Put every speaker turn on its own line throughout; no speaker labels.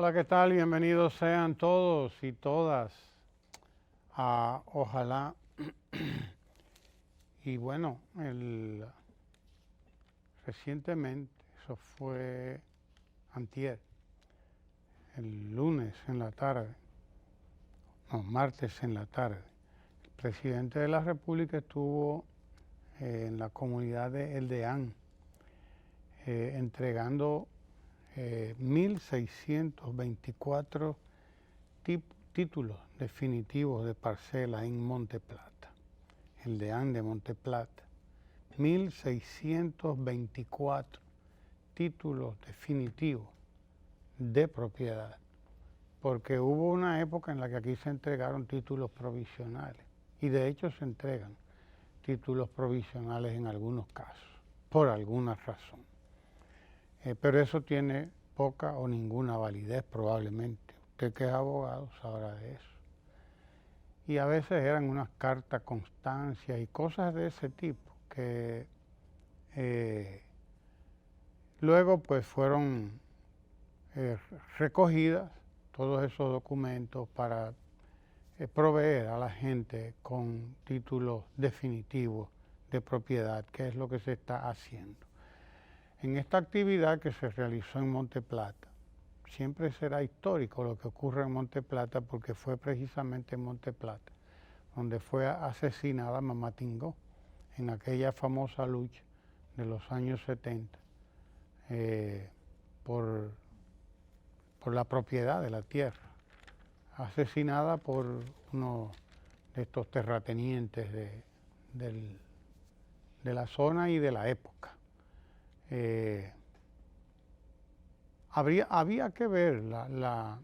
Hola, ¿qué tal? Bienvenidos sean todos y todas a Ojalá. Y bueno, recientemente, eso fue antier, el lunes en la tarde, no, martes en la tarde, el presidente de la República estuvo en la comunidad de Eldeán entregando 1.624 títulos definitivos de parcela en Monte Plata, Eldeán de Monte Plata. 1.624 títulos definitivos de propiedad, porque hubo una época en la que aquí se entregaron títulos provisionales, y de hecho se entregan títulos provisionales en algunos casos, por alguna razón. Pero eso tiene poca o ninguna validez probablemente. Usted que es abogado sabrá de eso. Y a veces eran unas cartas constancia y cosas de ese tipo que luego pues fueron recogidas todos esos documentos para proveer a la gente con títulos definitivos de propiedad, que es lo que se está haciendo. En esta actividad que se realizó en Monte Plata, siempre será histórico lo que ocurre en Monte Plata, porque fue precisamente en Monte Plata donde fue asesinada Mamá Tingó en aquella famosa lucha de los años 70 por la propiedad de la tierra, asesinada por uno de estos terratenientes de la zona y de la época. Había que ver la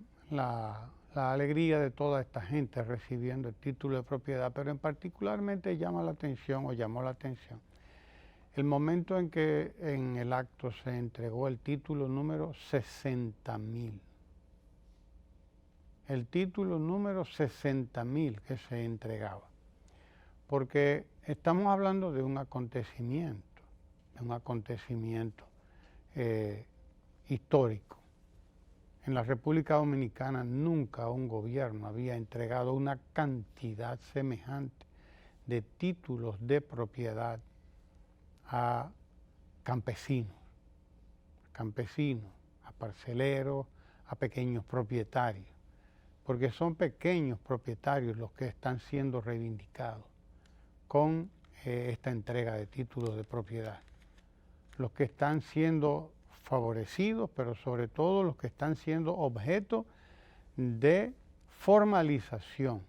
alegría de toda esta gente recibiendo el título de propiedad, pero en particularmente llamó la atención el momento en que en el acto se entregó el título número 60.000. El título número 60.000 que se entregaba, porque estamos hablando de un acontecimiento histórico. En la República Dominicana nunca un gobierno había entregado una cantidad semejante de títulos de propiedad a campesinos, a parceleros, a pequeños propietarios, porque son pequeños propietarios los que están siendo reivindicados con esta entrega de títulos de propiedad, los que están siendo favorecidos, pero sobre todo los que están siendo objeto de formalización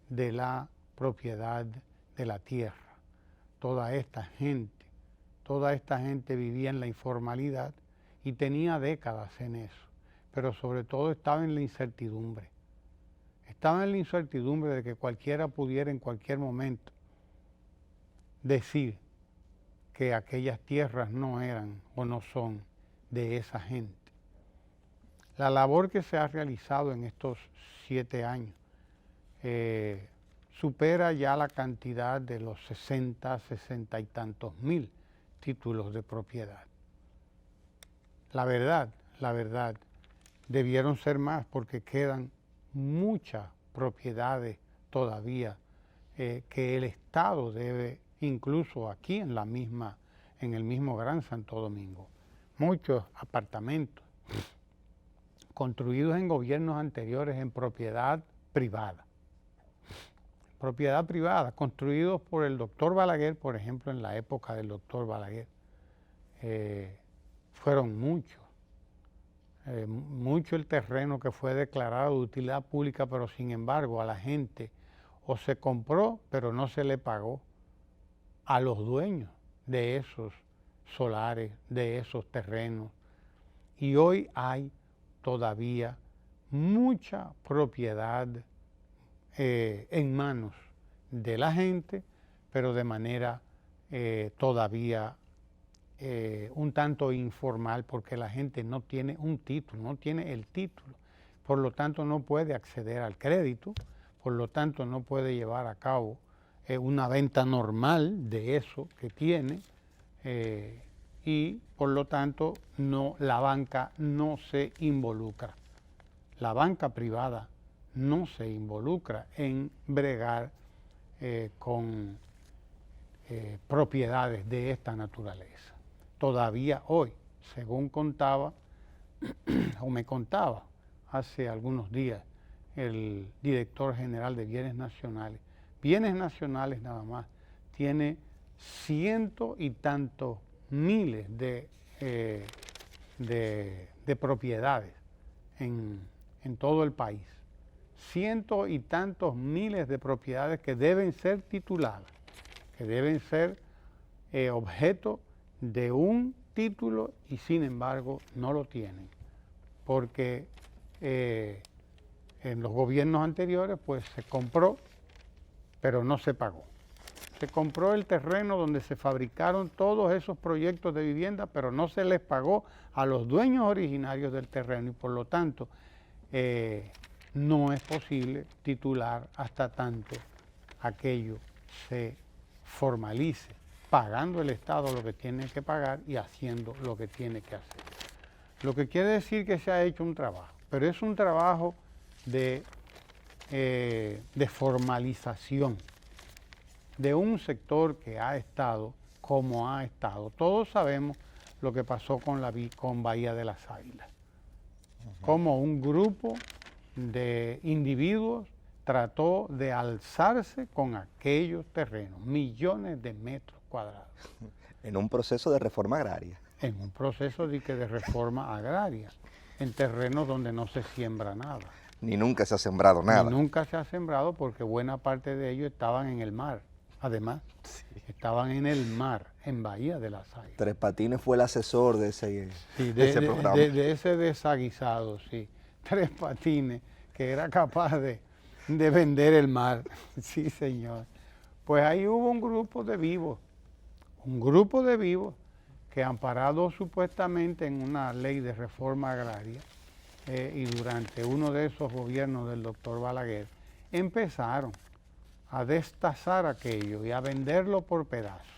de la propiedad de la tierra. Toda esta gente vivía en la informalidad y tenía décadas en eso, pero sobre todo estaba en la incertidumbre. Estaba en la incertidumbre de que cualquiera pudiera en cualquier momento decir que aquellas tierras no eran o no son de esa gente. La labor que se ha realizado en estos 7 años supera ya la cantidad de los 60 y tantos mil títulos de propiedad. La verdad, debieron ser más, porque quedan muchas propiedades todavía que el Estado debe, incluso aquí en el mismo Gran Santo Domingo. Muchos apartamentos construidos en gobiernos anteriores en propiedad privada, construidos por el doctor Balaguer, por ejemplo, en la época del doctor Balaguer. Fueron mucho el terreno que fue declarado de utilidad pública, pero sin embargo a la gente o se compró, pero no se le pagó a los dueños de esos solares, de esos terrenos. Y hoy hay todavía mucha propiedad en manos de la gente, pero de manera todavía un tanto informal, porque la gente no tiene un título, no tiene el título, por lo tanto no puede acceder al crédito, por lo tanto no puede llevar a cabo una venta normal de eso que tiene, y por lo tanto la banca no se involucra. la banca privada no se involucra en bregar con propiedades de esta naturaleza. Todavía hoy, según contaba o me contaba hace algunos días el director general de Bienes Nacionales nada más tiene cientos y tantos miles de propiedades en todo el país. Cientos y tantos miles de propiedades que deben ser tituladas, que deben ser objeto de un título y sin embargo no lo tienen, porque en los gobiernos anteriores pues se compró, pero no se pagó. Se compró el terreno donde se fabricaron todos esos proyectos de vivienda, pero no se les pagó a los dueños originarios del terreno y por lo tanto no es posible titular hasta tanto aquello se formalice, pagando el Estado lo que tiene que pagar y haciendo lo que tiene que hacer. Lo que quiere decir que se ha hecho un trabajo, pero es un trabajo de formalización de un sector que ha estado como ha estado. Todos sabemos lo que pasó con Bahía de las Águilas, como un grupo de individuos trató de alzarse con aquellos terrenos, millones de metros cuadrados.
En un proceso de reforma agraria.
En un proceso de reforma agraria, en terrenos donde no se siembra nada.
Ni nunca se ha sembrado nada.
Ni nunca se ha sembrado porque buena parte de ellos estaban en el mar. Además, estaban en el mar, en Bahía de las Águilas.
Tres Patines fue el asesor de ese,
ese
programa.
De ese desaguisado, sí. Tres Patines, que era capaz de vender el mar. Sí, señor. Pues ahí hubo un grupo de vivos que amparado supuestamente en una ley de reforma agraria y durante uno de esos gobiernos del doctor Balaguer, empezaron a destazar aquello y a venderlo por pedazos.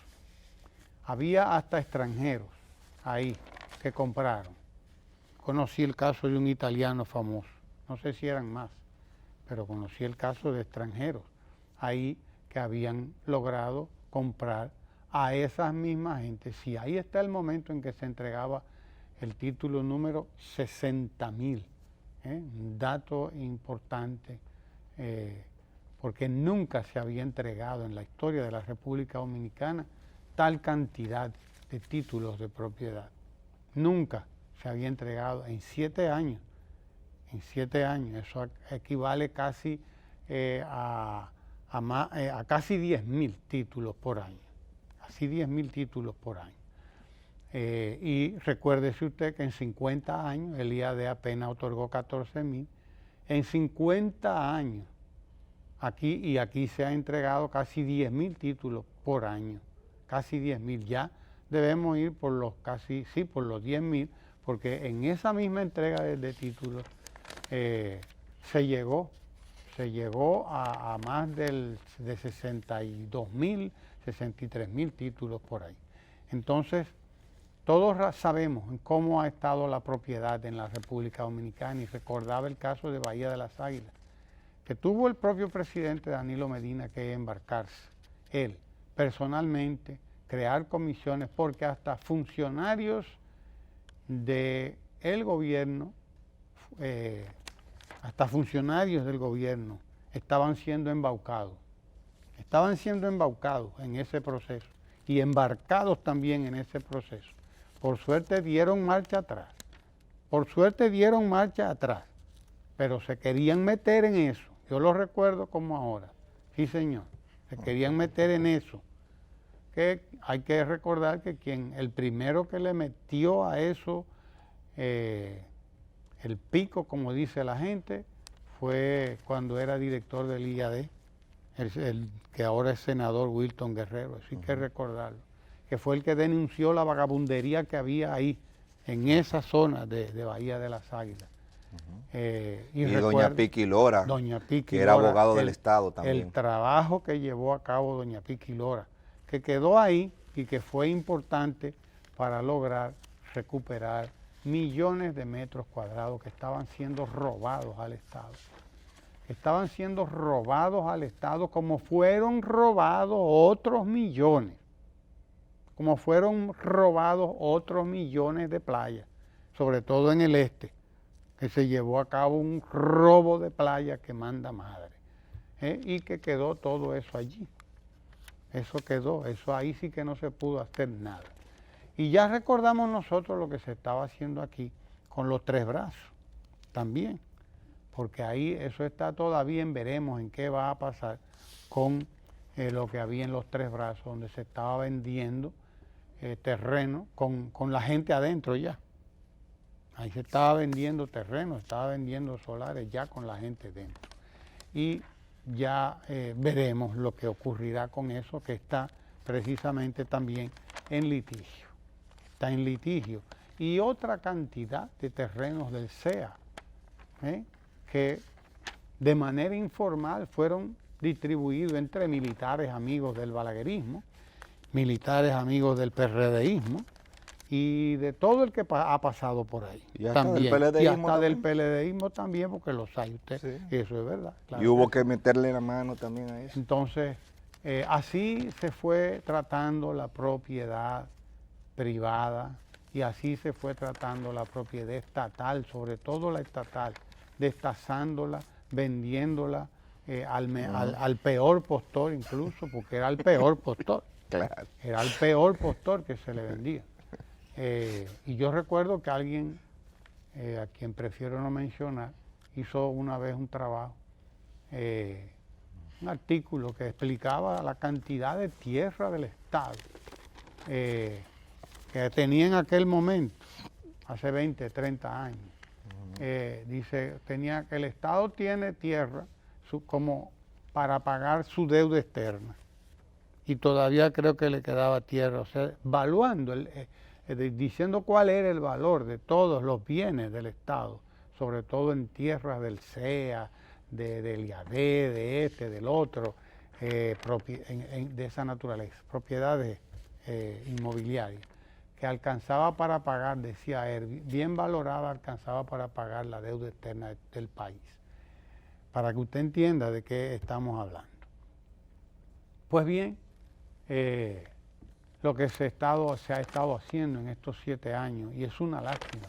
Había hasta extranjeros ahí que compraron. Conocí el caso de un italiano famoso, no sé si eran más, pero conocí el caso de extranjeros ahí que habían logrado comprar a esas mismas gentes. Sí, ahí está el momento en que se entregaba el título número 60.000, un dato importante, porque nunca se había entregado en la historia de la República Dominicana tal cantidad de títulos de propiedad. Nunca se había entregado en 7 años. En 7 años, eso equivale casi a casi 10.000 títulos por año. Casi 10.000 títulos por año. Y recuérdese usted que en 50 años el IAD apenas otorgó 14.000. En 50 años, aquí se ha entregado casi 10.000 títulos por año. Casi 10.000. Ya debemos ir por los por los 10.000, porque en esa misma entrega de títulos se llegó a más de 62.000, 63.000 títulos por ahí. Entonces, todos sabemos cómo ha estado la propiedad en la República Dominicana y recordaba el caso de Bahía de las Águilas, que tuvo el propio presidente Danilo Medina que embarcarse, él personalmente, crear comisiones, porque hasta funcionarios del gobierno, estaban siendo embaucados en ese proceso y embarcados también en ese proceso. Por suerte dieron marcha atrás, pero se querían meter en eso. Yo lo recuerdo como ahora. Sí, señor, se querían meter en eso. Que hay que recordar que el primero que le metió a eso el pico, como dice la gente, fue cuando era director del IAD, el que ahora es senador, Wilton Guerrero, así que recordarlo, que fue el que denunció la vagabundería que había ahí, en esa zona de Bahía de las Águilas.
Y doña Piqui Lora, que era abogado del Estado también.
El trabajo que llevó a cabo doña Piqui Lora, que quedó ahí y que fue importante para lograr recuperar millones de metros cuadrados que estaban siendo robados al Estado. Estaban siendo robados al Estado como fueron robados otros millones. Como fueron robados otros millones de playas, sobre todo en el este, que se llevó a cabo un robo de playa que manda madre, y que quedó todo eso allí. Eso quedó, eso ahí sí que no se pudo hacer nada. Y ya recordamos nosotros lo que se estaba haciendo aquí con los Tres Brazos, también, porque ahí eso está todavía en veremos en qué va a pasar con lo que había en los Tres Brazos, donde se estaba vendiendo terreno con la gente adentro ya. Ahí se estaba vendiendo terreno, estaba vendiendo solares ya con la gente dentro. Y ya veremos lo que ocurrirá con eso, que está precisamente también en litigio. Está en litigio. Y otra cantidad de terrenos del CEA, que de manera informal fueron distribuidos entre militares amigos del balaguerismo, militares amigos del PRDismo y de todo el que ha pasado por ahí.
Y hasta también. Del PLDismo
y hasta
también.
Del PLDismo también, porque lo sabe usted, sí. Eso es verdad.
Claro, y hubo que meterle la mano también a eso.
Entonces, así se fue tratando la propiedad privada y así se fue tratando la propiedad estatal, sobre todo la estatal, destazándola, vendiéndola al peor postor incluso, porque era el peor postor.
Claro.
Era el peor postor que se le vendía. Y yo recuerdo que alguien, a quien prefiero no mencionar, hizo una vez un trabajo, un artículo que explicaba la cantidad de tierra del Estado que tenía en aquel momento, hace 20, 30 años. Dice, el Estado tiene tierra como para pagar su deuda externa. Y todavía creo que le quedaba tierra, o sea, evaluando, diciendo cuál era el valor de todos los bienes del Estado, sobre todo en tierras del CEA, del IAD, del otro, de esa naturaleza, propiedades inmobiliarias, que alcanzaba para pagar, decía él, bien valorada, alcanzaba para pagar la deuda externa del país. Para que usted entienda de qué estamos hablando. Pues bien, lo que se ha estado haciendo en estos 7 años, y es una lástima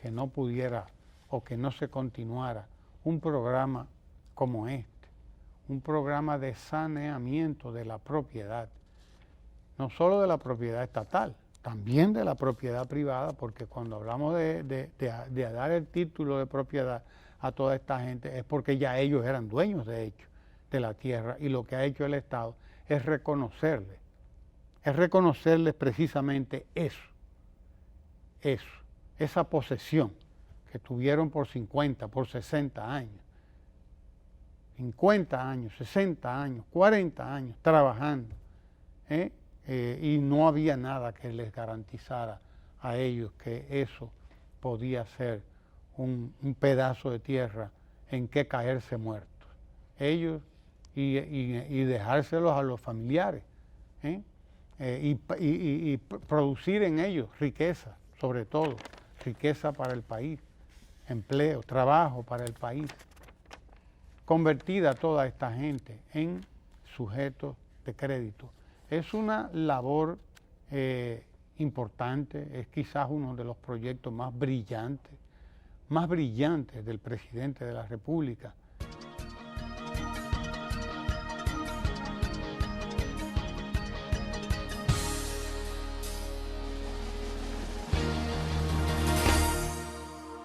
que no pudiera o que no se continuara un programa como este, un programa de saneamiento de la propiedad, no solo de la propiedad estatal, también de la propiedad privada, porque cuando hablamos de dar el título de propiedad a toda esta gente es porque ya ellos eran dueños de hecho de la tierra, y lo que ha hecho el Estado es reconocerles precisamente esa posesión que tuvieron por 50, por 60 años, 50 años, 60 años, 40 años trabajando, y no había nada que les garantizara a ellos que eso podía ser un pedazo de tierra en que caerse muertos. Ellos y dejárselos a los familiares, y producir en ellos riqueza, sobre todo, riqueza para el país, empleo, trabajo para el país, convertida toda esta gente en sujetos de crédito. Es una labor importante, es quizás uno de los proyectos más brillantes del presidente de la República,